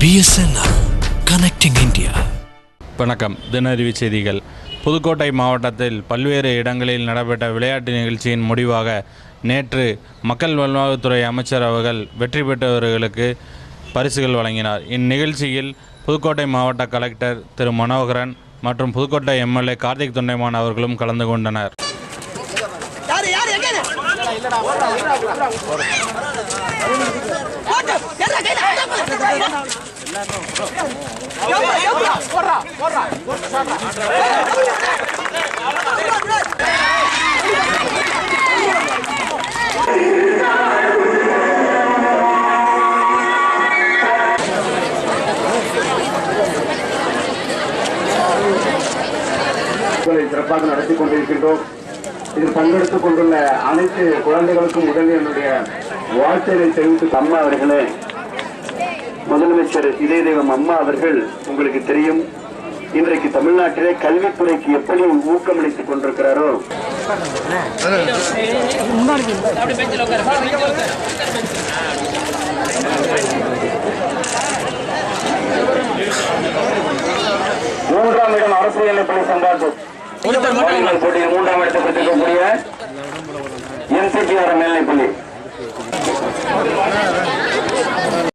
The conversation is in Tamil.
BSNL Connecting India. வணக்கம். தினறிவி செய்திகள். புதுக்கோட்டை மாவட்டத்தில் பல்வேறு இடங்களில் நடைபெற்ற விளையாட்டு நிகழ்ச்சியின் முடிவாக நேற்று மக்கள் நல்வாழ்வுத்துறை அமைச்சர் அவர்கள் வெற்றி பெற்றவர்களுக்கு பரிசுகள் வழங்கினார். இந்நிகழ்ச்சியில் புதுக்கோட்டை மாவட்ட கலெக்டர் திரு மனோகரன் மற்றும் புதுக்கோட்டை எம்எல்ஏ கார்த்திக் தொண்டைமான் அவர்களும் கலந்து கொண்டனர். சிறப்பாக நடத்தி கொண்டிருக்கின்றோம். இதில் பங்கெடுத்துக் கொண்டுள்ள அனைத்து குழந்தைகளுக்கும் முதலில் என்னுடைய வாழ்த்துக்களை தெரிவித்து அம்மா அவர்களே, முதலமைச்சர் இதய தெய்வம் அம்மா அவர்கள் உங்களுக்கு தெரியும், இன்றைக்கு தமிழ்நாட்டிலே கல்வித்துறைக்கு எப்படி ஊக்கமளித்துக் கொண்டிருக்கிறாரோ மூன்றாம் இடம் அரசு மேல்நிலைப்பள்ளி சங்காத்து போட்டியில் மூன்றாம் இடத்தை பெற்றிருக்கக்கூடிய NCTR மேல்நிலைப்பள்ளி